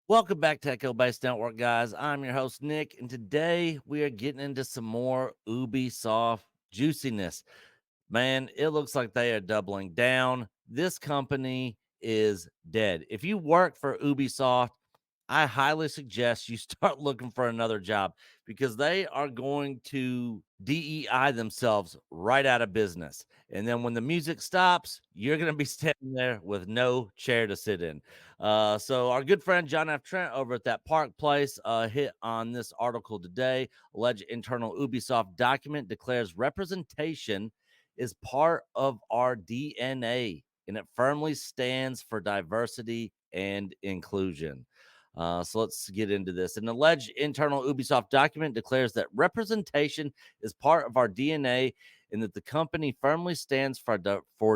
Welcome back to Echo Base Network, guys. I'm your host, Nick, and today we are getting into some more Ubisoft juiciness. Man, it looks like they are doubling down. This company is dead. If you work for Ubisoft, I highly suggest you start looking for another job because they are going to DEI themselves right out of business. And then when the music stops, you're going to be standing there with no chair to sit in. So, our good friend John F. Trent over at that Park Place hit on this article today. Alleged internal Ubisoft document declares representation is part of our DNA and it firmly stands for diversity and inclusion. So let's get into this. An alleged internal Ubisoft document declares that representation is part of our DNA and that the company firmly stands for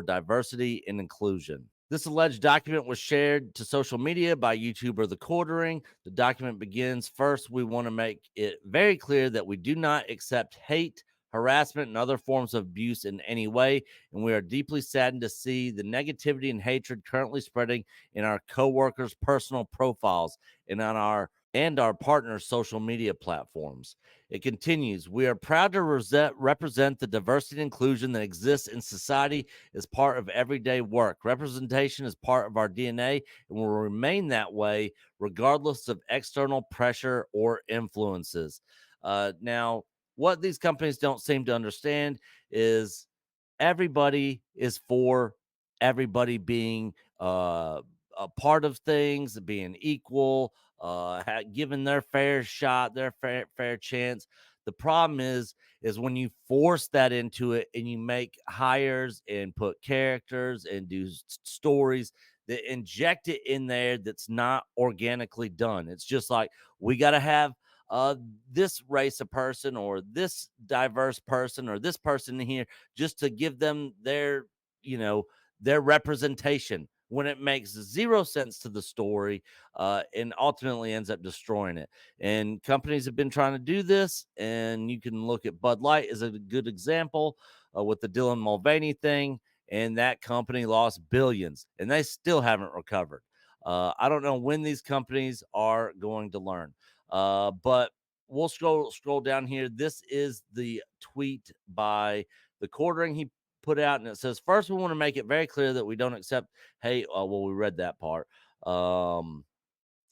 diversity and inclusion. This alleged document was shared to social media by YouTuber The Quartering. The document begins first, we want to make it very clear that we do not accept hate, harassment, and other forms of abuse in any way. And we are deeply saddened to see the negativity and hatred currently spreading in our coworkers' personal profiles and on our partners' social media platforms. It continues, we are proud to represent the diversity and inclusion that exists in society as part of everyday work. Representation is part of our DNA and will remain that way regardless of external pressure or influences. Now, what these companies don't seem to understand is everybody is for everybody being a part of things, being equal, given their fair shot, their fair chance. The problem is when you force that into it and you make hires and put characters and do stories that inject it in there that's not organically done. It's just like we got to have uh this race of person or this diverse person or this person here just to give them their, you know, their representation when it makes zero sense to the story and ultimately ends up destroying it. And companies have been trying to do this, and you can look at Bud Light as a good example with the Dylan Mulvaney thing, and that company lost billions, and they still haven't recovered. I don't know when these companies are going to learn, but we'll scroll down here. This is the tweet by the quartering he put out, and it says, first, we want to make it very clear that we don't accept hate. Well, we read that part.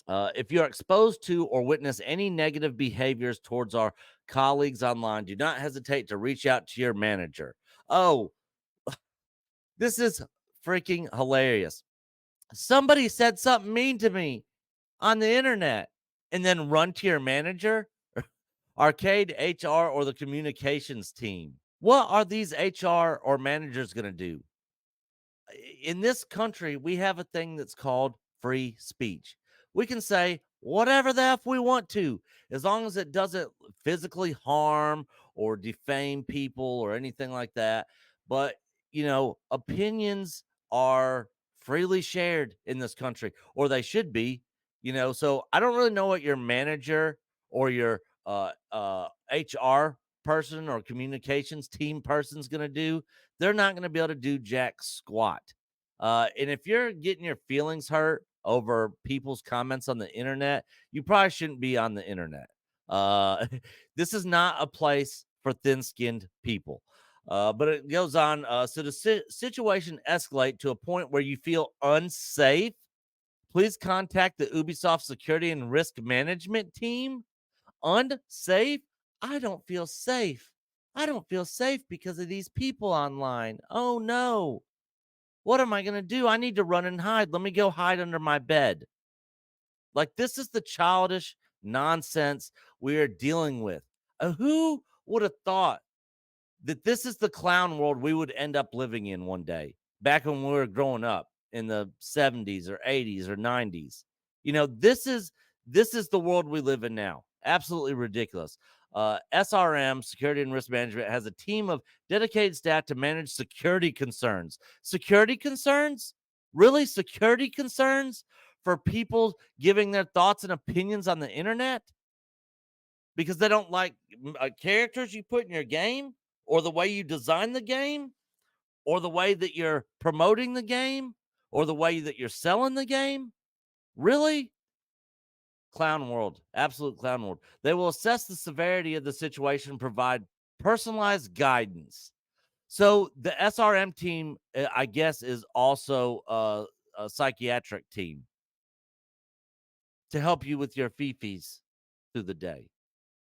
If you're exposed to or witness any negative behaviors towards our colleagues online, do not hesitate to reach out to your manager. Oh, this is freaking hilarious. Somebody said something mean to me on the internet and then run to your manager, arcade, HR, or the communications team. What are these HR or managers going to do? In this country, we have a thing that's called free speech. We can say whatever the F we want to, as long as it doesn't physically harm or defame people or anything like that. But, opinions are freely shared in this country, or they should be, So I don't really know what your manager or your HR person or communications team person's going to do. They're not going to be able to do jack squat. And if you're getting your feelings hurt over people's comments on the internet, you probably shouldn't be on the internet. Uh, this is not a place for thin skinned people. But it goes on. So the situation escalate to a point where you feel unsafe. Please contact the Ubisoft security and risk management team. Unsafe? I don't feel safe. I don't feel safe because of these people online. Oh no. What am I going to do? I need to run and hide. Let me go hide under my bed. Like, this is the childish nonsense we are dealing with. Who would have thought that this is the clown world we would end up living in one day back when we were growing up in the 70s or 80s or 90s? This is the world we live in now. Absolutely ridiculous. SRM, Security and Risk Management, has a team of dedicated staff to manage security concerns. Security concerns? Really? Security concerns for people giving their thoughts and opinions on the internet because they don't like characters you put in your game or the way you design the game or the way that you're promoting the game or the way that you're selling the game? Really? Clown world, absolute clown world. They will assess the severity of the situation, provide personalized guidance. So the SRM team, I guess, is also a psychiatric team to help you with your fifis through the day.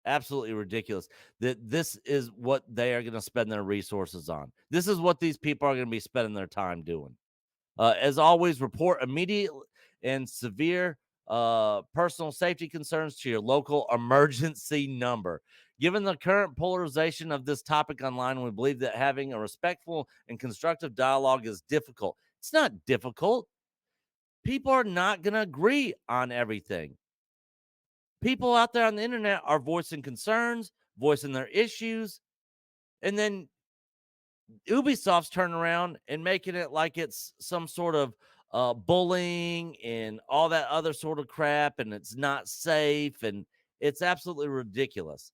Absolutely ridiculous that this is what they are going to spend their resources on. This is what these people are going to be spending their time doing. As always, report immediate and severe personal safety concerns to your local emergency number. Given the current polarization of this topic online, we believe that having a respectful and constructive dialogue is difficult. It's not difficult. People are not going to agree on everything. People out there on the internet are voicing concerns, voicing their issues, and then Ubisoft's turning around and making it like it's some sort of bullying and all that other sort of crap, and it's not safe, and it's absolutely ridiculous.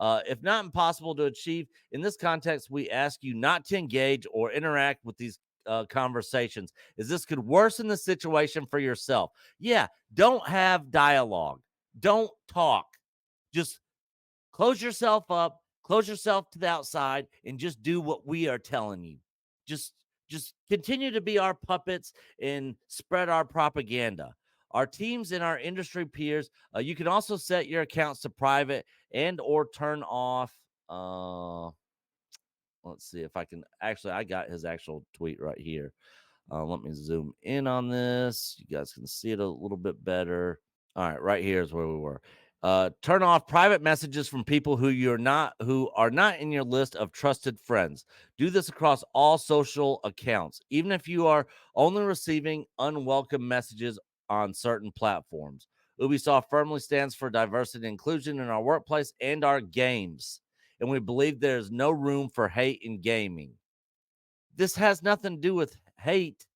If not impossible to achieve, in this context, we ask you not to engage or interact with these conversations, as this could worsen the situation for yourself. Yeah, don't have dialogue, don't talk, just close yourself up, close yourself to the outside, and just do what we are telling you. Just just continue to be our puppets and spread our propaganda. Our teams and our industry peers, you can also set your accounts to private and or turn off let's see if I can actually I got his actual tweet right here. Let me zoom in on this. You guys can see it a little bit better. All right, right here is where we were. Turn off private messages from people who are not in your list of trusted friends. Do this across all social accounts, even if you are only receiving unwelcome messages on certain platforms. Ubisoft firmly stands for diversity and inclusion in our workplace and our games, and we believe there is no room for hate in gaming. This has nothing to do with hate.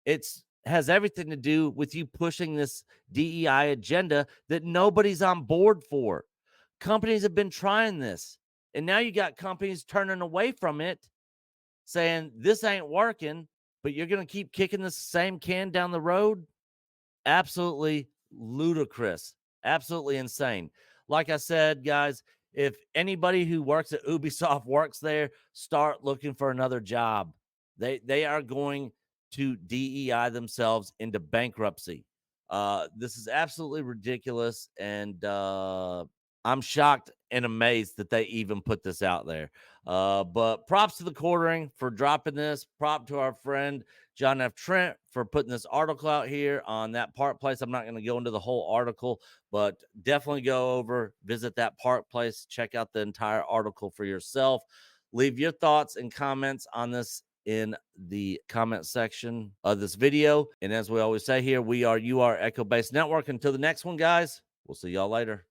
It's has everything to do with you pushing this DEI agenda that nobody's on board for. Companies have been trying this, and now you got companies turning away from it, saying this ain't working, but you're going to keep kicking the same can down the road. Absolutely ludicrous, absolutely insane. Like I said, guys, if anybody who works at Ubisoft works there, start looking for another job. They are going to DEI themselves into bankruptcy. This is absolutely ridiculous, and I'm shocked and amazed that they even put this out there. But props to the quartering for dropping this. Prop to our friend John F. Trent for putting this article out here on that Park Place. I'm not going to go into the whole article, but definitely go over, visit that Park Place, check out the entire article for yourself. Leave your thoughts and comments on this in the comment section of this video. And as we always say here, you are Echo Base Network. Until the next one, guys, we'll see y'all later.